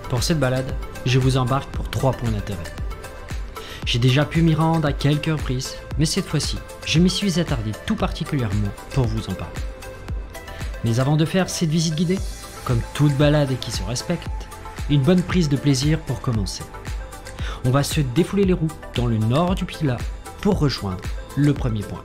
Pour cette balade, je vous embarque pour 3 points d'intérêt. J'ai déjà pu m'y rendre à quelques reprises, mais cette fois-ci, je m'y suis attardé tout particulièrement pour vous en parler. Mais avant de faire cette visite guidée, comme toute balade qui se respecte, une bonne prise de plaisir pour commencer. On va se défouler les roues dans le nord du Pilat pour rejoindre le premier point.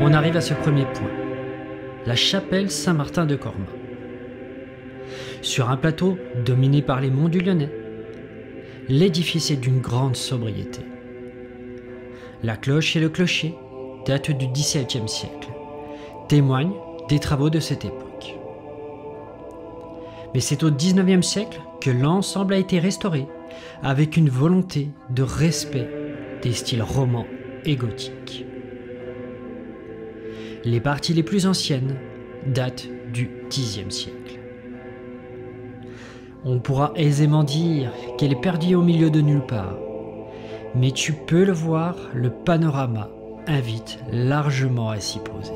On arrive à ce premier point, la chapelle Saint-Martin de Cormans. Sur un plateau dominé par les monts du Lyonnais, l'édifice est d'une grande sobriété. La cloche et le clocher datent du XVIIe siècle, témoignent des travaux de cette époque. Mais c'est au XIXe siècle que l'ensemble a été restauré avec une volonté de respect des styles romans et gothiques. Les parties les plus anciennes datent du Xe siècle. On pourra aisément dire qu'elle est perdue au milieu de nulle part, mais tu peux le voir, le panorama invite largement à s'y poser.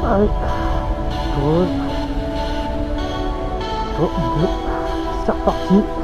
Allez, pause. 3, 2, c'est reparti.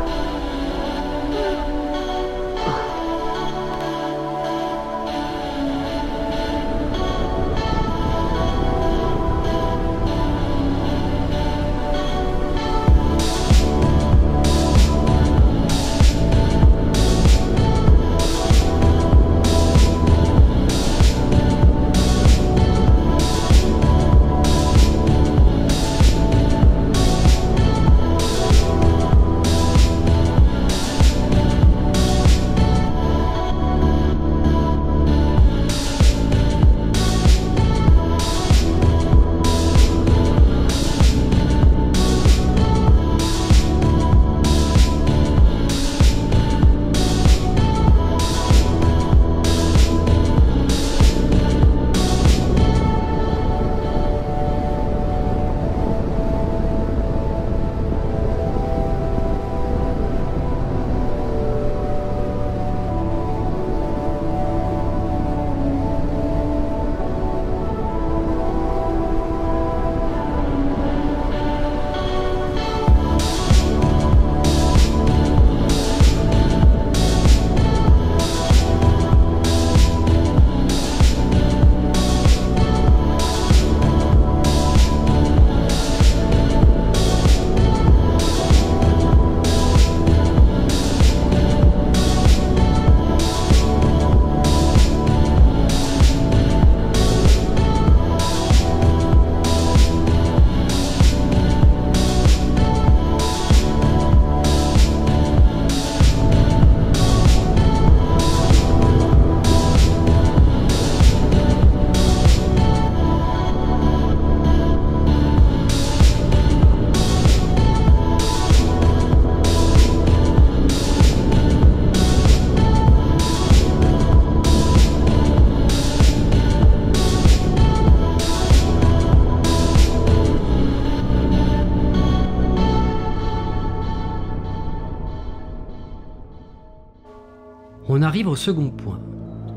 On arrive au second point,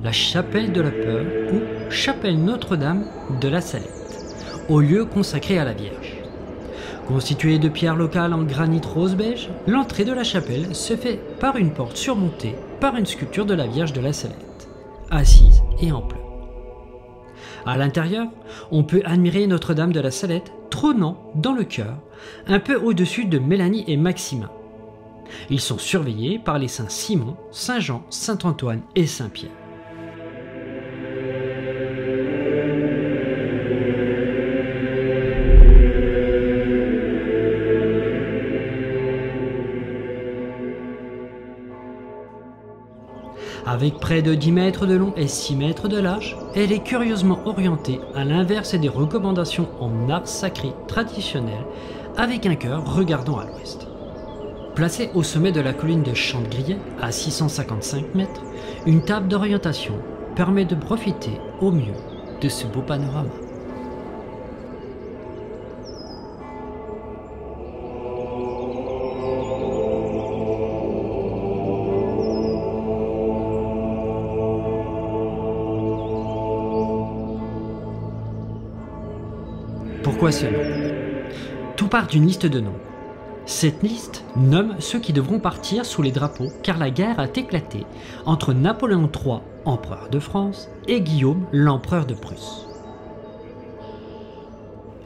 la chapelle de la peur ou chapelle Notre-Dame de la Salette, au lieu consacré à la Vierge. Constituée de pierres locales en granit rose beige, l'entrée de la chapelle se fait par une porte surmontée par une sculpture de la Vierge de la Salette, assise et en pleurs. À l'intérieur, on peut admirer Notre-Dame de la Salette trônant dans le chœur, un peu au-dessus de Mélanie et Maximin. Ils sont surveillés par les saints Simon, Saint Jean, Saint Antoine et Saint Pierre. Avec près de 10 mètres de long et 6 mètres de large, elle est curieusement orientée à l'inverse des recommandations en art sacré traditionnel, avec un chœur regardant à l'ouest. Placée au sommet de la colline de Chantegrier, à 655 mètres, une table d'orientation permet de profiter au mieux de ce beau panorama. Pourquoi ce nom? Tout part d'une liste de noms. Cette liste nomme ceux qui devront partir sous les drapeaux car la guerre a éclaté entre Napoléon III, empereur de France, et Guillaume, l'empereur de Prusse.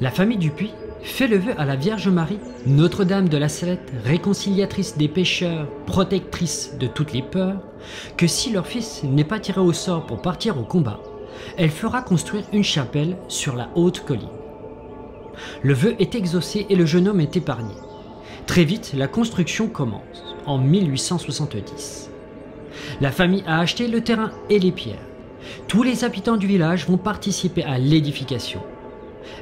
La famille Dupuis fait le vœu à la Vierge Marie, Notre-Dame de la Salette, réconciliatrice des pécheurs, protectrice de toutes les peurs, que si leur fils n'est pas tiré au sort pour partir au combat, elle fera construire une chapelle sur la haute colline. Le vœu est exaucé et le jeune homme est épargné. Très vite, la construction commence, en 1870. La famille a acheté le terrain et les pierres. Tous les habitants du village vont participer à l'édification.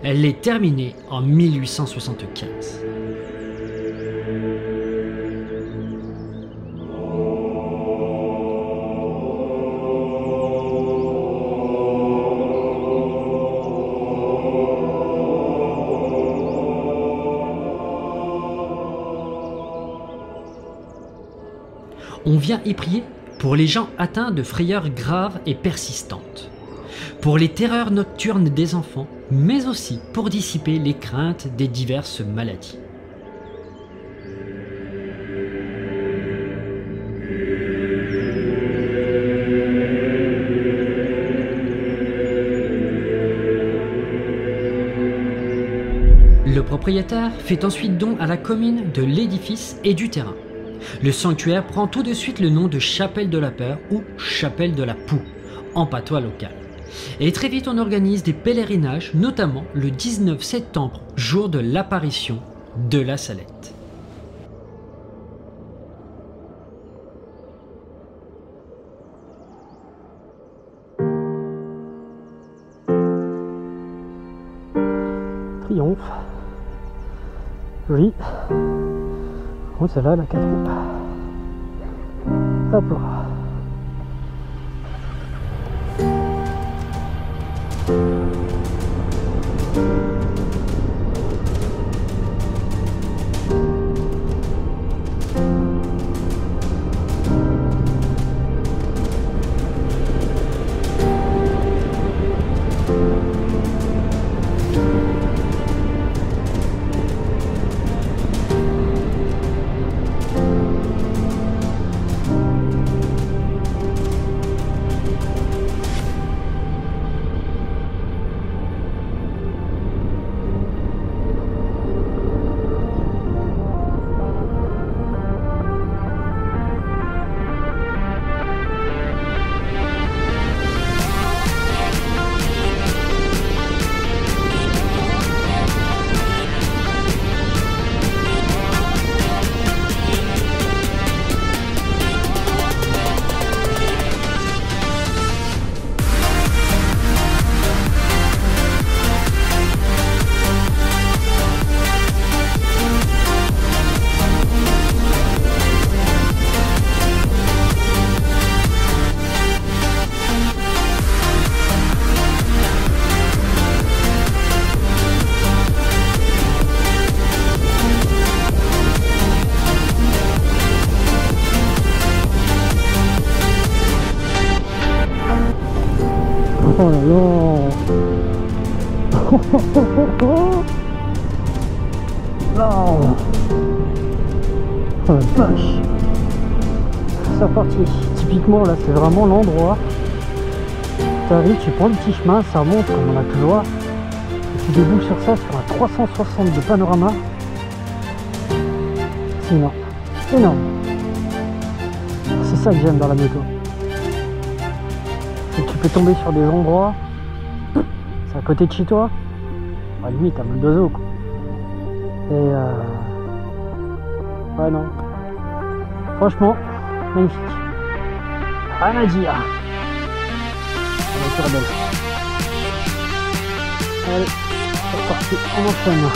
Elle est terminée en 1875. On vient y prier pour les gens atteints de frayeurs graves et persistantes, pour les terreurs nocturnes des enfants, mais aussi pour dissiper les craintes des diverses maladies. Le propriétaire fait ensuite don à la commune de l'édifice et du terrain. Le sanctuaire prend tout de suite le nom de Chapelle de la Peur ou Chapelle de la Poux, en patois local. Et très vite on organise des pèlerinages, notamment le 19 septembre, jour de l'apparition de la Salette. Triomphe. Joli. Bon, celle-là, elle a 4 roues. Hop là. Oh là là. Non. Oh la vache. C'est reparti. Typiquement là c'est vraiment l'endroit. T'arrives, tu prends le petit chemin, ça monte comme on a pu le voir. Et tu débouches sur ça, sur un 360 de panorama. C'est énorme. Énorme. C'est ça que j'aime dans la moto. Et tu peux tomber sur des endroits, c'est à côté de chez toi, à la limite à mal d'oiseau quoi. Et ouais non, franchement, magnifique, rien à dire. La voiture est belle. Allez, c'est parti, on enchaîne.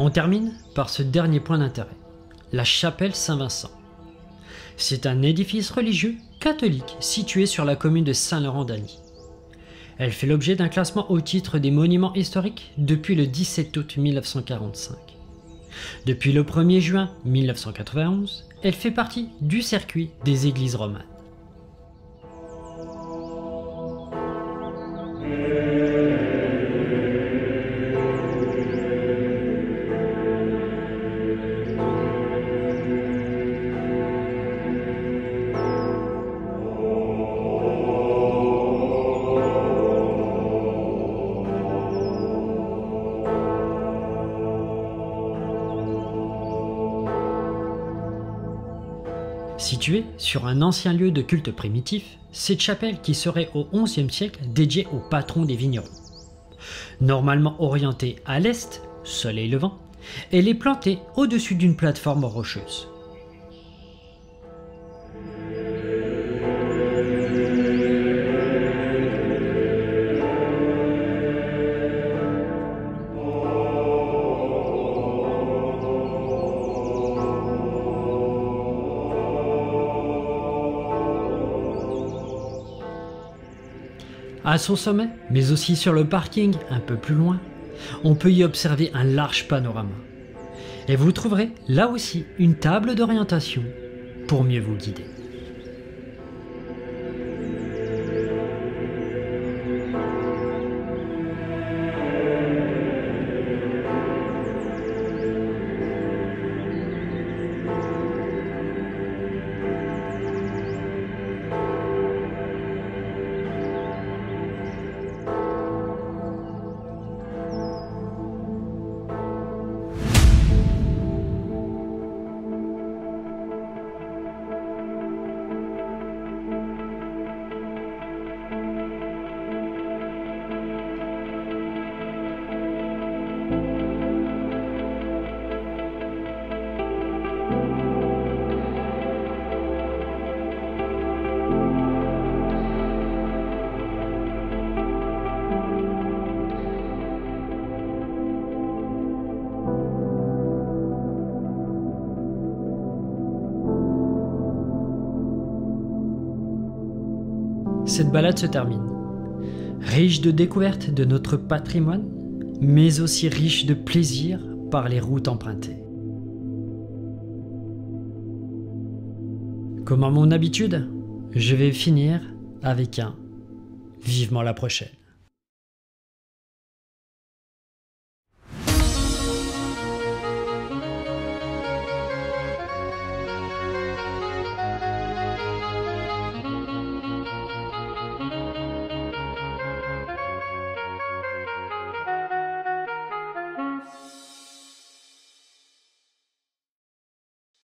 On termine par ce dernier point d'intérêt, la chapelle Saint-Vincent. C'est un édifice religieux catholique situé sur la commune de Saint-Laurent-d'Agny. Elle fait l'objet d'un classement au titre des monuments historiques depuis le 17 août 1945. Depuis le 1er juin 1991, elle fait partie du circuit des églises romanes. Située sur un ancien lieu de culte primitif, cette chapelle qui serait au XIe siècle dédiée au patron des vignerons. Normalement orientée à l'est, soleil levant, elle est plantée au-dessus d'une plateforme rocheuse. À son sommet, mais aussi sur le parking un peu plus loin, on peut y observer un large panorama. Et vous trouverez là aussi une table d'orientation pour mieux vous guider. Cette balade se termine, riche de découvertes de notre patrimoine, mais aussi riche de plaisir par les routes empruntées. Comme à mon habitude, je vais finir avec un vivement la prochaine.